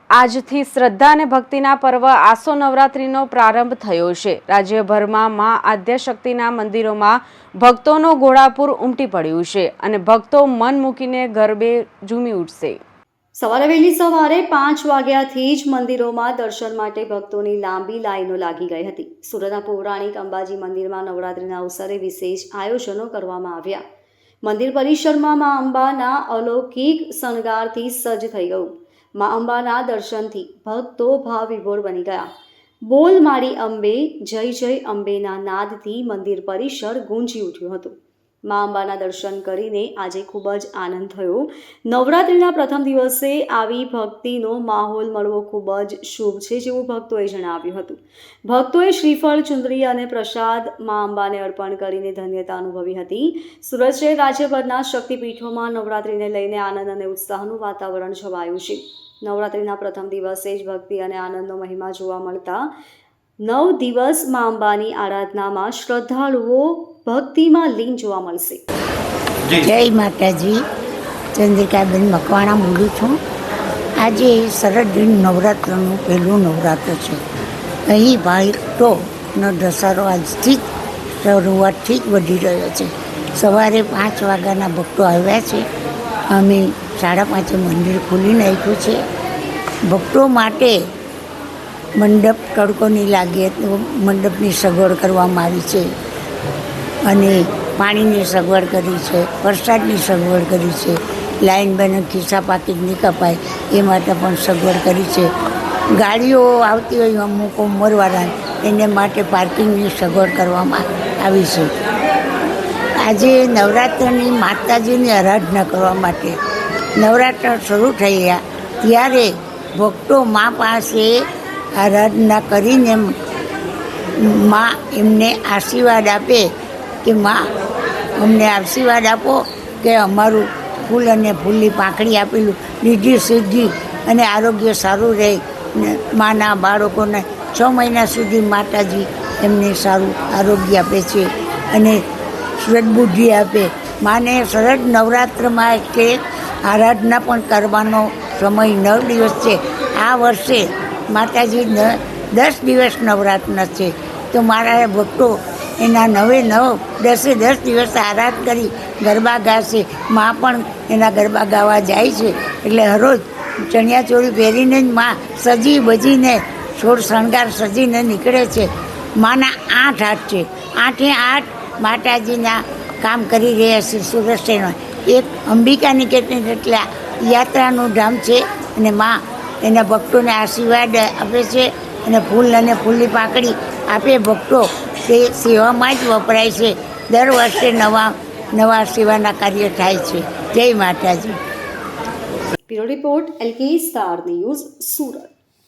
આજથી શ્રદ્ધા અને ભક્તિના પર્વ આસો નવરાત્રિનો પ્રારંભ થયો છે। રાજ્યભરમાં માં આદ્યશક્તિના મંદિરોમાં ભક્તોનો ઘોડાપૂર ઉમટી પડ્યું છે અને ભક્તો મન મૂકીને ગરબે ઝૂમી ઉઠશે। સવારે વહેલી સવારે 5 વાગ્યાથી જ મંદિરોમાં દર્શન માટે ભક્તોની લાંબી લાઈનો લાગી ગઈ હતી। સુરતના પૌરાણિક અંબાજી મંદિરમાં નવરાત્રિના અવસરે વિશેષ આયોજનો કરવામાં આવ્યા। મંદિર પરિસરમાં મા અંબાના અલૌકિક શણગારથી સજ્જ થઈ ગયું। મા અંબાના દર્શનથી ભક્તો ભાવવિભોર બની ગયા। બોલ મારી અંબે, જય જય અંબેના નાદથી મંદિર પરિસર ગુંજી ઉઠ્યું હતું। મા અંબાના દર્શન કરીને આજે ખૂબ જ આનંદ થયો। નવરાત્રિના પ્રથમ દિવસે આવી ભક્તિનો માહોલ મળવો ખૂબ જ શુભ છે, જેવું ભક્તોએ જણાવ્યું હતું। ભક્તોએ શ્રીફળ, ચુંદડી અને પ્રસાદ મા અંબાને અર્પણ કરીને ધન્યતા અનુભવી હતી। સુરત શહેર રાજ્યભરના શક્તિપીઠોમાં નવરાત્રિને લઈને આનંદ અને ઉત્સાહનું વાતાવરણ છવાયું છે। નવરાત્રિના પ્રથમ દિવસે જ ભક્તિ અને આનંદનો મહિમા જોવા મળતા 9 દિવસ મા અંબાની આરાધનામાં શ્રદ્ધાળુઓ ભક્તિમાં લીન જોવા મળશે। જય માતાજી, ચંદ્રિકાબેન મકવાણા બોલું છું। આજે શરદ નવરાત્રનું પહેલું નવરાત્ર છે। અહીં ભક્તોનો ધસારો આજથી જ શરૂઆતથી જ વધી રહ્યો છે। સવારે 5 વાગ્યાના ભક્તો આવ્યા છે। અમે 5:30 મંદિર ખોલી નાખ્યું છે। ભક્તો માટે મંડપ તડકો નહીં લાગે તો મંડપની સગવડ કરવામાં આવી છે અને પાણીની સગવડ કરી છે, પ્રસાદની સગવડ કરી છે, લાઈન બને ખિસ્સા પાકીટ નહીં કપાય એ માટે પણ સગવડ કરી છે। ગાડીઓ આવતી હોય અમુક ઉંમરવાળા એને માટે પાર્કિંગની સગવડ કરવામાં આવી છે। આજે નવરાત્રની માતાજીની આરાધના કરવા માટે નવરાત્ર શરૂ થઈ ગયા ત્યારે ભક્તો મા પાસે આરાધના કરીને મા એમને આશીર્વાદ આપે કે મા અમને આશીર્વાદ આપો કે અમારું ફૂલ અને ફૂલની પાંખડી આપેલું રીઢી સિદ્ધિ અને આરોગ્ય સારું રહે ને માના બાળકોને 6 મહિના સુધી માતાજી એમને સારું આરોગ્ય આપે છે અને સદબુદ્ધિ આપે। માને શરદ નવરાત્રમાં કે આરાધના પણ કરવાનો સમય 9 દિવસ છે। આ વર્ષે માતાજી 10 દિવસ નવરાત્ર છે તો મારા ભક્તો એના 9 10 દિવસ આરાધ કરી ગરબા ગાશે। મા પણ એના ગરબા ગાવા જાય છે એટલે હરોજ ચણિયાચોળી પહેરીને જ મા સજી બજીને છોડ શણગાર સજીને નીકળે છે। માના 8 હાથ છે, 8 માતાજીના કામ કરી રહ્યા છે। સુરત શહેરમાં એક અંબિકા નિકેતન એટલે યાત્રાનું ધામ છે અને મા એના ભક્તોને આશીર્વાદ આપે છે અને ફૂલ અને ફૂલની પાંખડી આપે ભક્તો તે સેવામાં જ વપરાય છે। દર વર્ષે નવા સેવાના કાર્ય થાય છે। જય માતાજી। Bureau report LK star news, Surat.